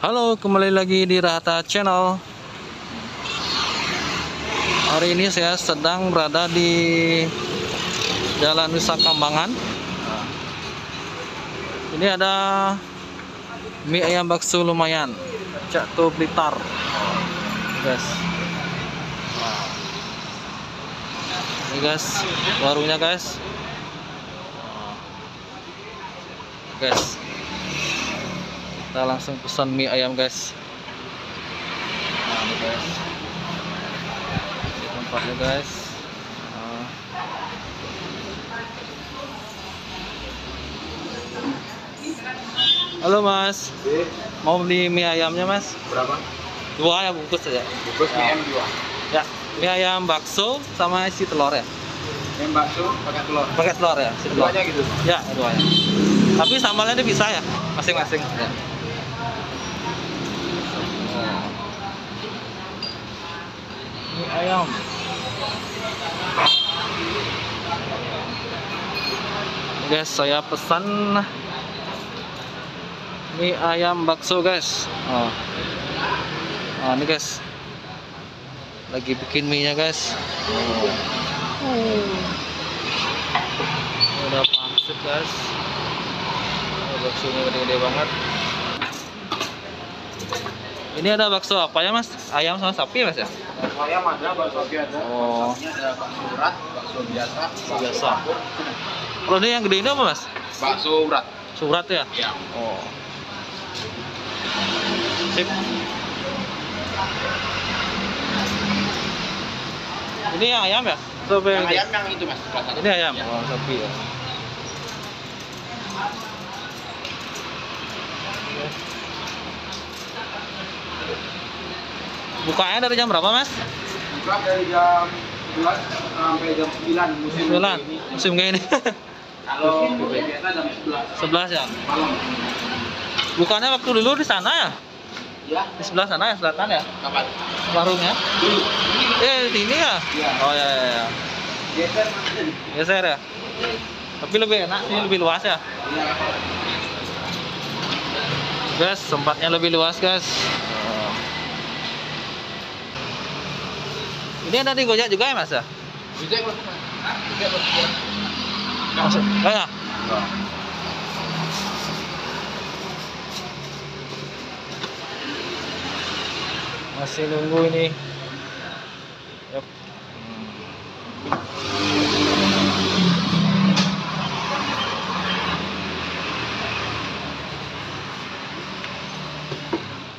Halo, kembali lagi di Rahata Channel. Hari ini saya sedang berada di Jalan Nusa Kambangan. Ini ada mie ayam bakso lumayan, Cak To Blitar, guys. Ini guys, warungnya guys. Guys, kita langsung pesan mie ayam guys. Nah, ini guys, ini tempatnya guys. Halo mas, mau beli mie ayamnya mas? Berapa? 2 ya bungkus saja. Bungkus mie ayam 2. Ya, mie ayam bakso sama isi telur ya. Yang bakso pakai telur. Pakai telur ya, isi telur. Duanya gitu. Ya, duanya. Tapi sambalnya ini bisa ya, masing-masing. Ya. Mie ayam. Guys, saya pesan mie ayam bakso guys. Ini guys, lagi bikin mie nya guys. Udah pangsit guys. Baksonya gede-gede banget. Ini ada bakso apa ya mas? Ayam sama sapi ya mas ya? Ayam ada, bakso sapi ada. Oh. Sapinya ada bakso urat, bakso biasa. Biasa. Kalau ini yang gede ini apa mas? Bakso urat. Surat ya? Ya. Oh. Sip. Ini yang ayam ya? Atau Yang ayam yang itu mas. Ini ayam. Ya. Oh, sapi ya. Bukanya dari jam berapa mas? Buka dari jam 11 sampai jam 9 musim 9. ini. Musim kayak ini. Kalau biasa jam 11 11 ya? malam. Bukannya waktu dulu di sana ya? Ya. Di sebelah sana ya, selatan ya? Kapan? Warungnya? Dulu. Di ini ya? Iya. Oh ya. Geser mas. Geser ya? Tapi lebih enak sih, lebih luas ya? Iya. Guys, tempatnya lebih luas guys. Ini ada di Gojek juga ya mas ya? Bisa mas. Bisa mas. Masuk. Ya? Masih nunggu ini. Yap.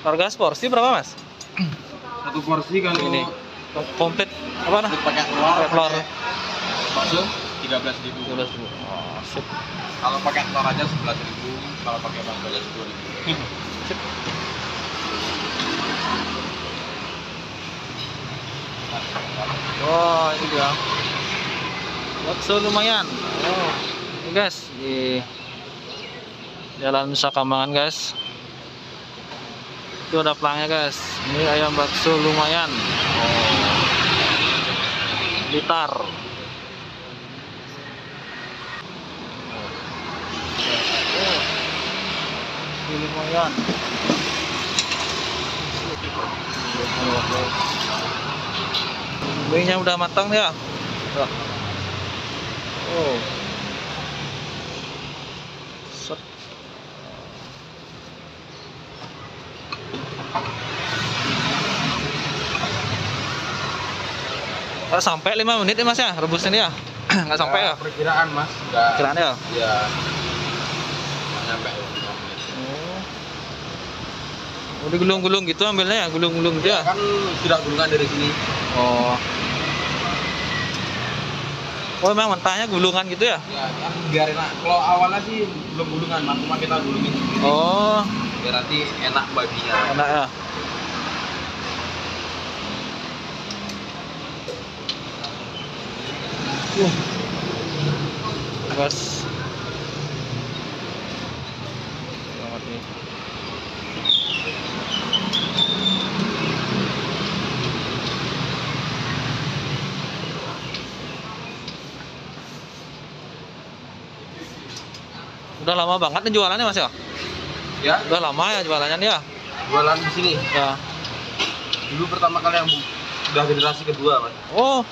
Harga porsi berapa mas? Satu porsi kalau Ini komplit apa nah? pakai telur. Pakai telur. Bakso 13.000. 12.000. Oh, sip. Kalau pakai telur aja 11.000, kalau pakai bakso aja 10.000. Sip. Oh, ini dia. Bakso lumayan. Oh, ini guys di Jalan Nusa Kambangan guys. Itu ada pelangnya guys. Ini ayam bakso lumayan. Oh. Blitar. Ini lumayan. Mie-nya udah matang ya. Oh. Set. Sampai 5 menit ya mas ya rebusnya ya? Nggak sampai ya? Perkiraan mas, enggak. Kiraan ya? Ya. Nggak nyampe 5 menit. Oh, digulung-gulung gitu ambilnya ya? Gulung-gulung gitu ya? Kan sudah gulungan dari sini. Oh. Oh memang mentahnya gulungan gitu ya? Ya kan biar enak. Kalau awalnya sih belum gulungan, mas, cuma kita gulungin sendiri. Oh, Biar nanti enak baginya. enak ya? Bos. Banget nih. Udah lama banget nih jualannya mas ya? Ya, Udah lama ya jualannya nih ya? jualan di sini. Ya. Dulu pertama kali yang udah generasi kedua, Mas. Oh,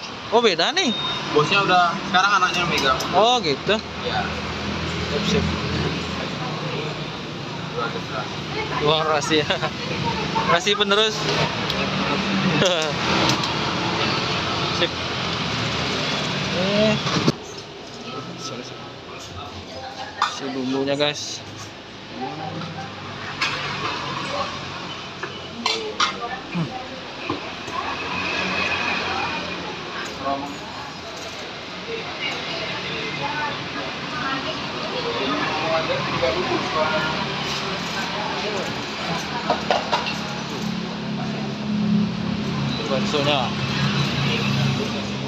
beda nih. Bosnya udah sekarang anaknya yang megang. Oh, gitu. Ya. Sip. Dua generasi. Wah, rahasia. Rahasia penerus. Sip. Sorry. Si bumbunya, guys. Baksonya.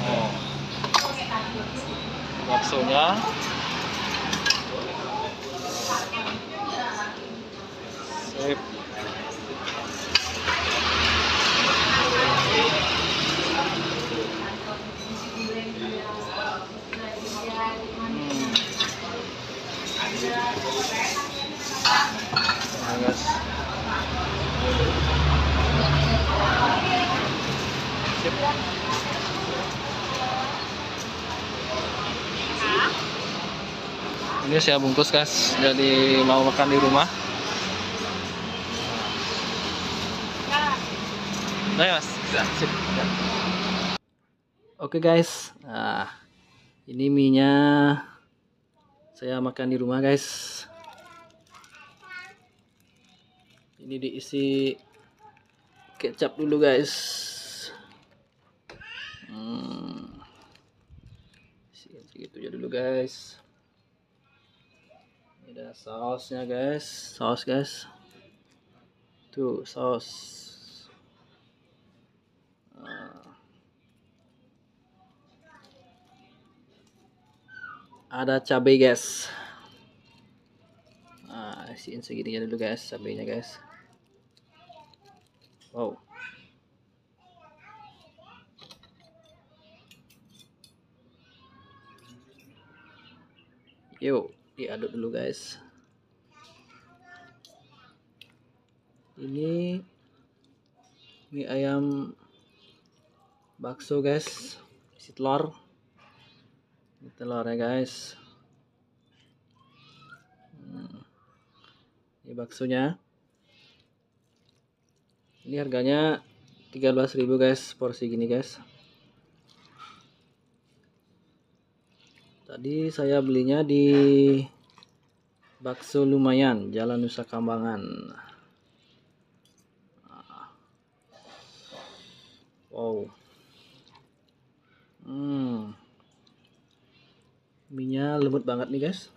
Oh. Baksonya. Sip. Nah, guys. Sip. Ini saya bungkus, guys. Jadi mau makan di rumah. Nah, ya, Mas. Sip. Oke, guys. Nah, ini mie-nya saya makan di rumah, guys. Ini diisi kecap dulu, guys. Segitu aja dulu, guys. Ini ada sausnya, guys. Saus, guys. Tuh, saus. Ada cabai, guys. Nah, isiin segini aja dulu, guys, cabainya, guys. Wow. Yuk, diaduk dulu, guys. Ini mie ayam bakso, guys. Isi telur. Ini telurnya, guys. Ini baksonya. Ini harganya 13.000, guys, porsi gini, guys. Tadi saya belinya di Bakso Lumayan, Jalan Nusa Kambangan. Wow. Mie-nya lembut banget nih, guys.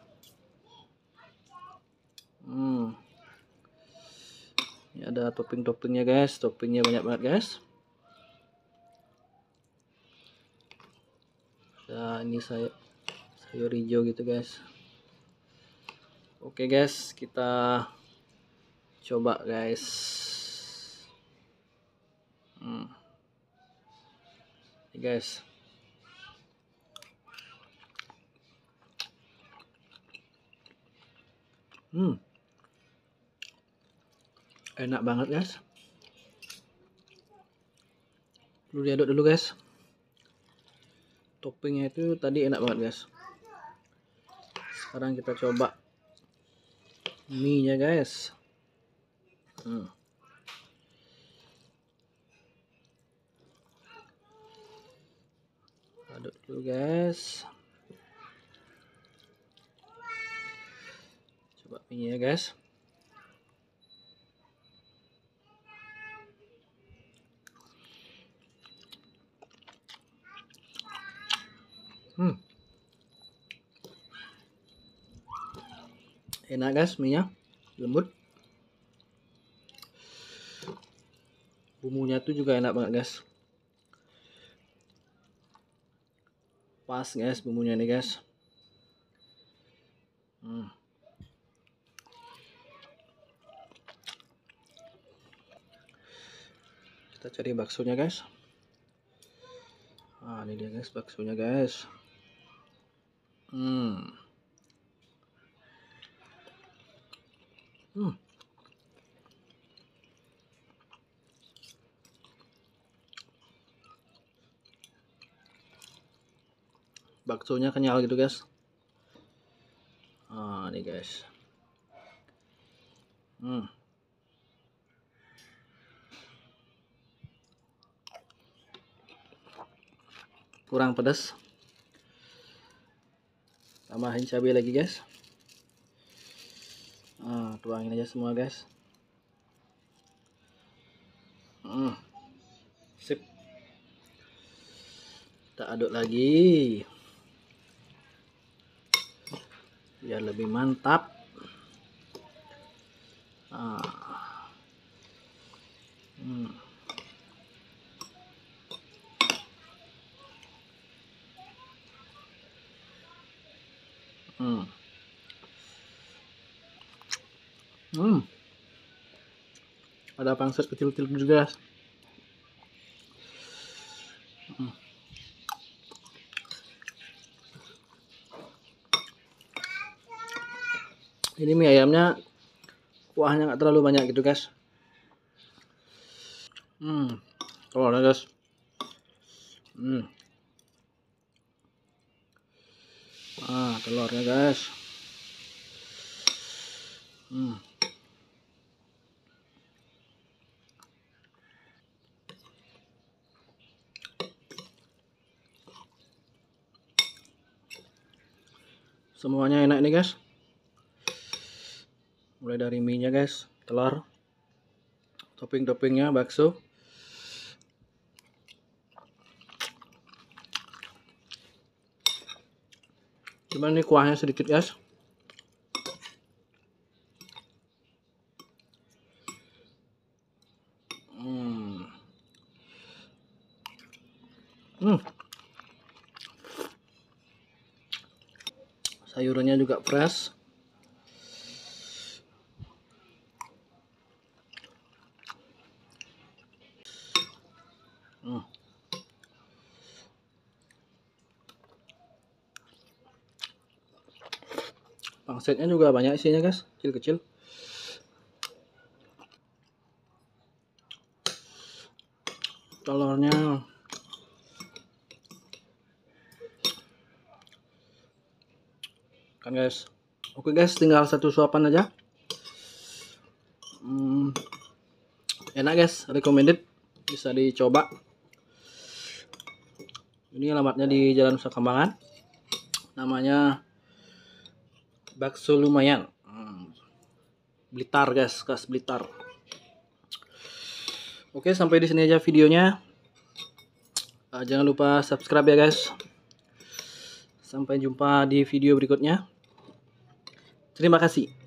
Ini ada topping-toppingnya, guys. Toppingnya banyak banget, guys. Nah, ini sayur hijau gitu, guys. Oke, guys, kita coba, guys. Ini, guys. Enak banget, guys. Perlu diaduk dulu, guys. Toppingnya itu tadi enak banget, guys. Sekarang kita coba mie-nya, guys. Aduk dulu, guys. Coba mie-nya, guys. Enak, guys, mie-nya lembut. Bumbunya tuh juga enak banget, guys. Pas, guys, bumbunya nih, guys. Kita cari baksonya, guys. Ini dia, guys, baksonya, guys. baksonya kenyal gitu guys. Nih guys. Kurang pedas. Tambahin cabai lagi guys. Tuangin aja semua guys. Sip. Kita aduk lagi biar lebih mantap. Ada pangsit kecil-kecil juga. Ini mie ayamnya kuahnya nggak terlalu banyak gitu guys. Telurnya guys. Telurnya guys. Semuanya enak nih guys. Mulai dari mie nya guys, telur, topping-toppingnya bakso. Cuman ini kuahnya sedikit guys. Sayurannya juga fresh. Pangsitnya juga banyak isinya guys, kecil-kecil. Telurnya kan guys. Oke guys, tinggal satu suapan aja. Enak guys, recommended, bisa dicoba. Ini alamatnya di Jalan Nusa Kambangan, namanya Bakso Lumayan, Blitar guys, khas Blitar. Oke, sampai di sini aja videonya. Jangan lupa subscribe ya guys. Sampai jumpa di video berikutnya. Terima kasih.